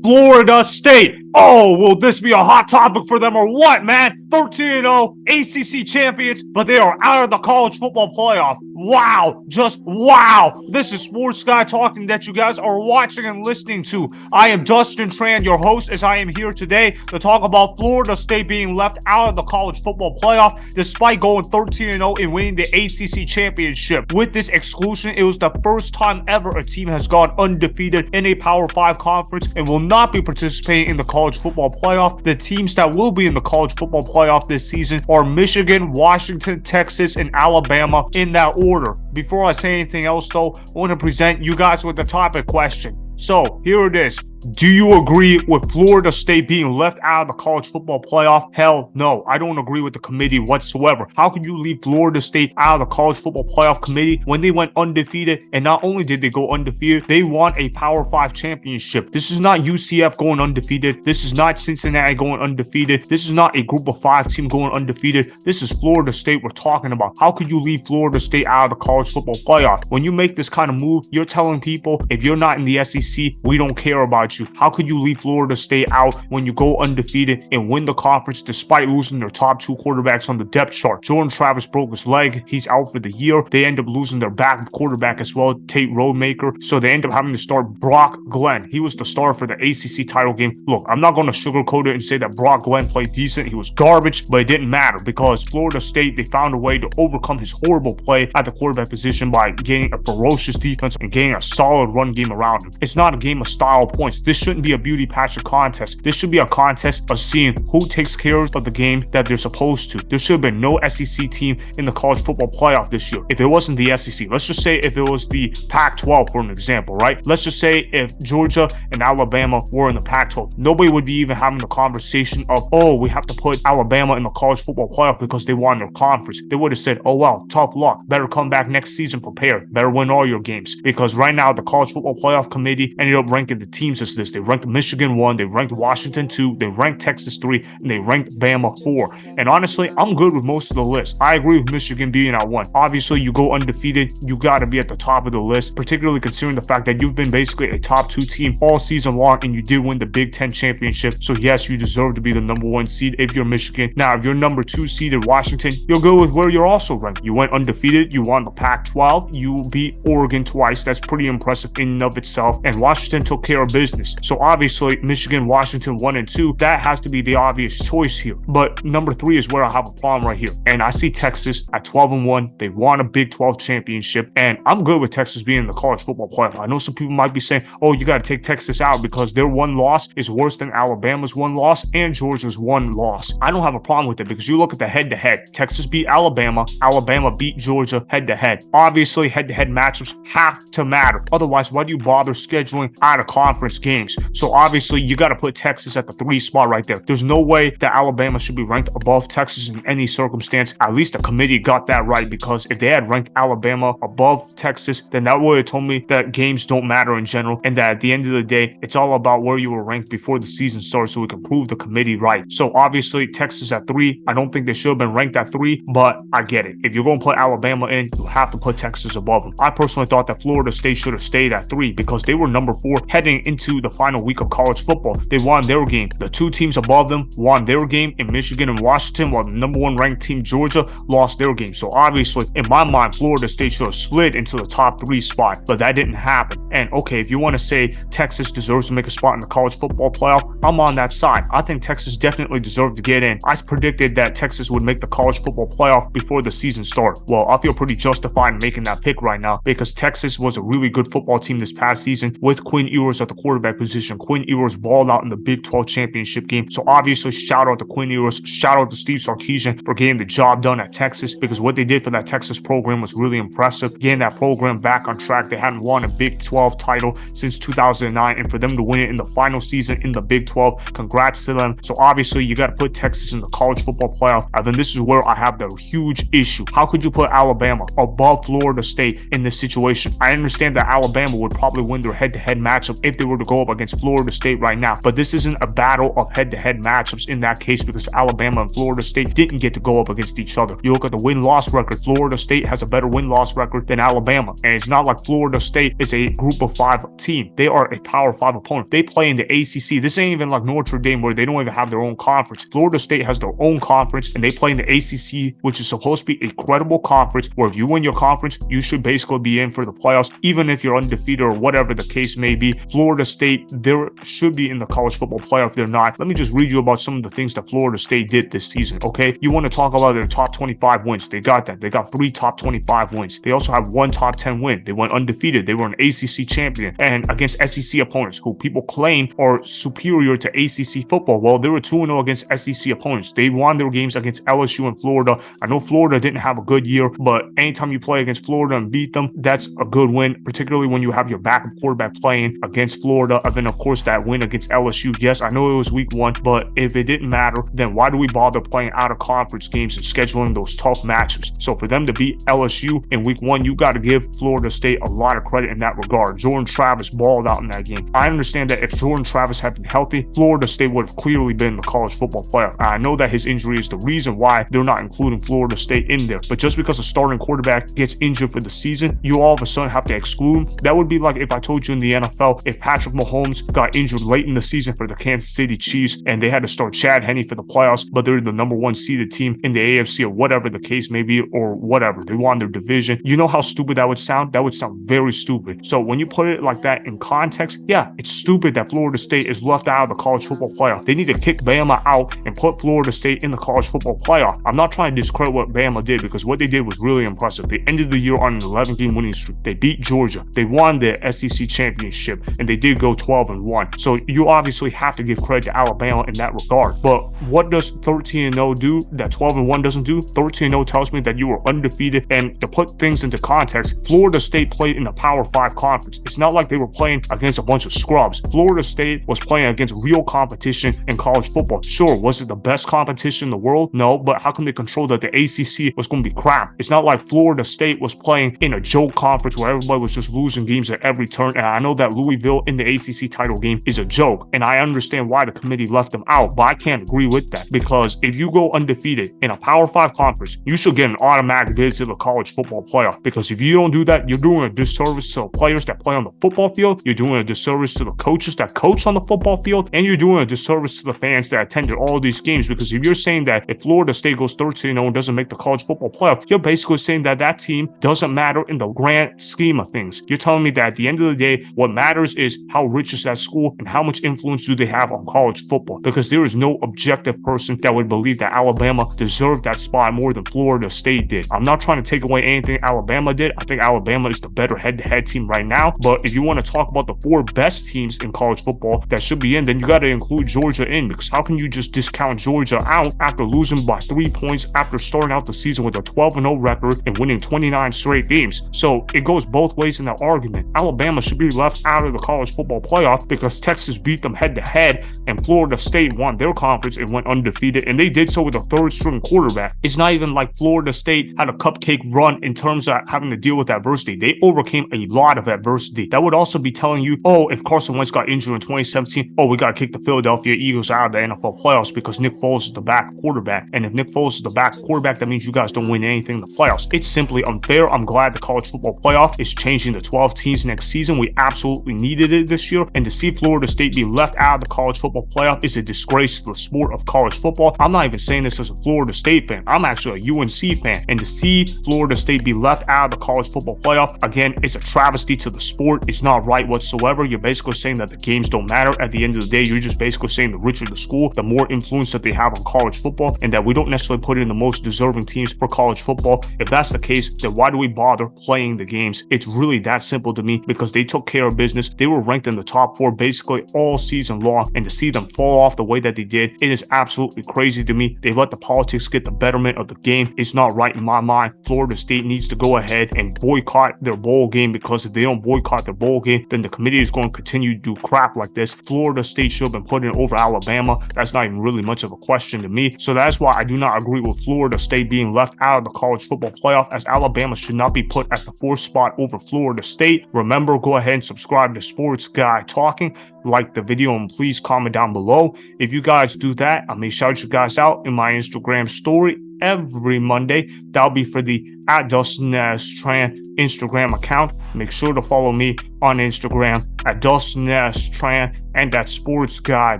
Florida State. Oh, will this be a hot topic for them or what, man? 13-0 ACC champions, but they are out of the college football playoff. Wow, just wow. This is Sports Guy Talking that you guys are watching and listening to. I am Dustin Tran, your host, as I am here today to talk about Florida State being left out of the college football playoff despite going 13-0 and winning the ACC Championship. With this exclusion, it was the first time ever a team has gone undefeated in a Power 5 conference and will not be participating in the college football playoff. The teams that will be in the college football playoff this season are Michigan, Washington, Texas, and Alabama in that order. Before I say anything else though, I want to present you guys with the topic question. So here it is. Do you agree with Florida State being left out of the college football playoff? Hell no. I don't agree with the committee whatsoever. How could you leave Florida State out of the college football playoff committee when they went undefeated? And not only did they go undefeated, they won a Power 5 championship. This is not UCF going undefeated. This is not Cincinnati going undefeated. This is not a group of 5 team going undefeated. This is Florida State we're talking about. How could you leave Florida State out of the college football playoff? When you make this kind of move, you're telling people, if you're not in the SEC, we don't care about you. How could you leave Florida State out when you go undefeated and win the conference despite losing their top 2 quarterbacks on the depth chart? Jordan Travis broke his leg. He's out for the year. They end up losing their back quarterback as well, Tate Rodemaker. So they end up having to start Brock Glenn. He was the star for the ACC title game. Look, I'm not going to sugarcoat it and say that Brock Glenn played decent. He was garbage, but it didn't matter because Florida State, they found a way to overcome his horrible play at the quarterback position by getting a ferocious defense and getting a solid run game around him. It's not a game of style points. This shouldn't be a beauty pageant contest. This should be a contest of seeing who takes care of the game that they're supposed to. There should have been no SEC team in the college football playoff this year. If it wasn't the SEC, let's just say if it was the Pac-12 for an example, right? Let's just say if Georgia and Alabama were in the Pac-12, nobody would be even having the conversation of, oh, we have to put Alabama in the college football playoff because they won their conference. They would have said, oh, well, tough luck. Better come back next season prepared. Better win all your games. Because right now, the college football playoff committee ended up ranking the teams as this. They ranked Michigan 1, they ranked Washington 2, they ranked Texas 3, and they ranked Bama 4. And honestly, I'm good with most of the list. I agree with Michigan being at 1. Obviously, you go undefeated, you got to be at the top of the list, particularly considering the fact that you've been basically a top 2 team all season long and you did win the Big Ten championship. So yes, you deserve to be the number 1 seed if you're Michigan. Now, if you're number 2 seeded Washington, you'll go with where you're also ranked. You went undefeated, you won the Pac-12, you beat Oregon twice. That's pretty impressive in and of itself. And Washington took care of business. So obviously, Michigan, Washington 1 and 2, that has to be the obvious choice here. But number 3 is where I have a problem right here. And I see Texas at 12 and 1. They won a Big 12 championship. And I'm good with Texas being in the college football playoff. I know some people might be saying, oh, you got to take Texas out because their 1 loss is worse than Alabama's 1 loss and Georgia's 1 loss. I don't have a problem with it because you look at the head-to-head. Texas beat Alabama. Alabama beat Georgia head-to-head. Obviously, head-to-head matchups have to matter. Otherwise, why do you bother scheduling out-of-conference games? So obviously, you got to put Texas at the 3 spot right there. There's no way that Alabama should be ranked above Texas in any circumstance. At least the committee got that right, because if they had ranked Alabama above Texas, then that would have told me that games don't matter in general, and that at the end of the day, it's all about where you were ranked before the season started so we can prove the committee right. So obviously, Texas at 3. I don't think they should have been ranked at 3, but I get it. If you're going to put Alabama in, you have to put Texas above them. I personally thought that Florida State should have stayed at 3 because they were number 4 heading into the final week of college football. They won their game. The 2 teams above them won their game in Michigan and Washington, while the number 1 ranked team Georgia lost their game. So obviously, in my mind, Florida State should have slid into the top 3 spot, but that didn't happen. And okay, if you want to say Texas deserves to make a spot in the college football playoff, I'm on that side. I think Texas definitely deserved to get in. I predicted that Texas would make the college football playoff before the season started. Well, I feel pretty justified in making that pick right now because Texas was a really good football team this past season with Quinn Ewers at the quarterback position. Quinn Ewers balled out in the Big 12 championship game. So obviously, shout out to Quinn Ewers, shout out to Steve Sarkisian for getting the job done at Texas, because what they did for that Texas program was really impressive. Getting that program back on track. They hadn't won a Big 12 title since 2009, and for them to win it in the final season in the Big 12. Congrats to them. So obviously you got to put Texas in the college football playoff. And then this is where I have the huge issue. How could you put Alabama above Florida State in this situation? I understand that Alabama would probably win their head-to-head matchup if they were to go up against Florida State right now. But this isn't a battle of head-to-head matchups in that case, because Alabama and Florida State didn't get to go up against each other. You look at the win-loss record, Florida State has a better win-loss record than Alabama. And it's not like Florida State is a group of 5 team. They are a Power 5 opponent. They play in the ACC. This ain't even like Notre Dame where they don't even have their own conference. Florida State has their own conference and they play in the ACC, which is supposed to be a credible conference where if you win your conference, you should basically be in for the playoffs, even if you're undefeated or whatever the case may be. Florida State, they should be in the college football playoff. They're not. Let me just read you about some of the things that Florida State did this season, okay? You want to talk about their top 25 wins. They got that. They got 3 top 25 wins. They also have 1 top 10 win. They went undefeated. They were an ACC champion and against SEC opponents who people claim are superior to ACC football. Well, they were 2-0 against SEC opponents. They won their games against LSU and Florida. I know Florida didn't have a good year, but anytime you play against Florida and beat them, that's a good win, particularly when you have your backup quarterback playing against Florida. And then, of course, that win against LSU. Yes, I know it was week 1, but if it didn't matter, then why do we bother playing out of conference games and scheduling those tough matchups? So for them to beat LSU in week 1, you got to give Florida State a lot of credit in that regard. Jordan Travis balled out in that game. I understand that if Jordan Travis had been healthy, Florida State would have clearly been in the college football playoff. I know that his injury is the reason why they're not including Florida State in there, but just because a starting quarterback gets injured for the season, you all of a sudden have to exclude him. That would be like if I told you in the NFL, if Patrick Mahomes got injured late in the season for the Kansas City Chiefs and they had to start Chad Henne for the playoffs, but they're the number 1 seeded team in the AFC or whatever the case may be, or whatever. They won their division. You know how stupid that would sound? That would sound very stupid. So when you put it like that in context, yeah, it's stupid that Florida State is left out of the college football playoff. They need to kick Bama out and put Florida State in the college football playoff. I'm not trying to discredit what Bama did because what they did was really impressive. They ended the year on an 11-game winning streak. They beat Georgia. They won the SEC Championship and they did go 12-1. So you obviously have to give credit to Alabama in that regard. But what does 13-0 do that 12-1 doesn't do? 13-0 tells me that you were undefeated, and to put things into context, Florida State played in a Power 5 conference. It's not like they were playing against a bunch of scrubs. Florida State was playing against real competition in college football. Sure, was it the best competition in the world? No, but how can they control that the ACC was going to be crap? It's not like Florida State was playing in a joke conference where everybody was just losing games at every turn. And I know that Louisville in the ACC title game is a joke, and I understand why the committee left them out, but I can't agree with that, because if you go undefeated in a Power 5 conference, you should get an automatic bid to the college football playoff, because if you don't do that, you're doing a disservice to the players that play on the football field, you're doing a disservice to the coaches that coach on the football field, and you're doing a disservice to the fans that attended all these games. Because if you're saying that if Florida State goes 13-0 and doesn't make the college football playoff, you're basically saying that that team doesn't matter in the grand scheme of things. You're telling me that at the end of the day, what matters is how rich is that school and how much influence do they have on college football, because there is no objective person that would believe that Alabama deserved that spot more than Florida State did. I'm not trying to take away anything Alabama did. I think Alabama is the better head-to-head team right now, but if you want to talk about the 4 best teams in college football that should be in, then you got to include Georgia in, because how can you just discount Georgia out after losing by 3 points after starting out the season with a 12-0 record and winning 29 straight games? So it goes both ways in that argument. Alabama should be left out of the college football playoff because Texas beat them head-to-head and Florida State won their conference and went undefeated, and they did so with a 3rd-string quarterback. It's not even like Florida State had a cupcake run in terms of having to deal with adversity. They overcame a lot of adversity. That would also be telling you, oh, if Carson Wentz got injured in 2017, oh, we got to kick the Philadelphia Eagles out of the NFL playoffs because Nick Foles is the backup quarterback. And if Nick Foles is the backup quarterback, that means you guys don't win anything in the playoffs. It's simply unfair. I'm glad the college football playoff is changing to 12 teams next season. We absolutely needed it this year. And to see Florida State be left out of the college football playoff is a disgrace to the sport of college football. I'm not even saying this as a Florida State fan. I'm actually a UNC fan. And to see Florida State be left out of the college football playoff, again, it's a travesty to the sport. It's not right whatsoever. You're basically saying that the games don't matter. At the end of the day, you're just basically saying the richer the school, the more influence that they have on college football, and that we don't necessarily put in the most deserving teams for college football. If that's the case, then why do we bother playing the games? It's really that simple to me, because they took care of business. They were ranked in the top 4 basically all season long, and to see them fall off the way that they did, it is absolutely crazy to me. They let the politics get the betterment of the game. It's not right in my mind. Florida State needs to go ahead and boycott their bowl game, because if they don't boycott their bowl game, then the committee is going to continue to do crap like this. Florida State State should have been put in over Alabama. That's not even really much of a question to me. So that's why I do not agree with Florida State being left out of the college football playoff, as Alabama should not be put at the 4th spot over Florida State. Remember, go ahead and subscribe to Sports Guy Talking, like the video, and please comment down below. If you guys do that, I may shout you guys out in my Instagram story every Monday. That'll be for the @Dustin Tran Instagram account. Make sure to follow me on Instagram @Dustin Tran and Sports Guy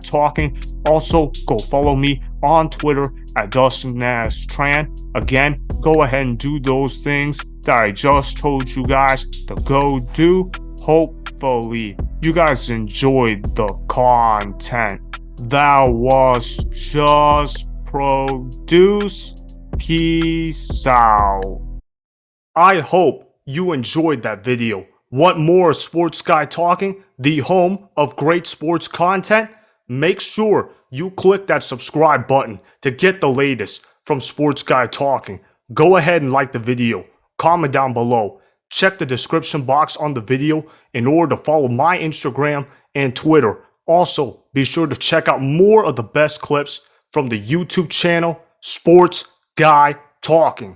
Talking. Also, go follow me on Twitter @Dustin Tran. Again, go ahead and do those things that I just told you guys to go do. Hopefully, you guys enjoyed the content that was just produced. Peace out. I hope you enjoyed that video. Want more Sports Guy Talking, the home of great sports content? Make sure you click that subscribe button to get the latest from Sports Guy Talking. Go ahead and like the video, comment down below, check the description box on the video in order to follow my Instagram and Twitter. Also, be sure to check out more of the best clips from the YouTube channel Sports Guy Talking.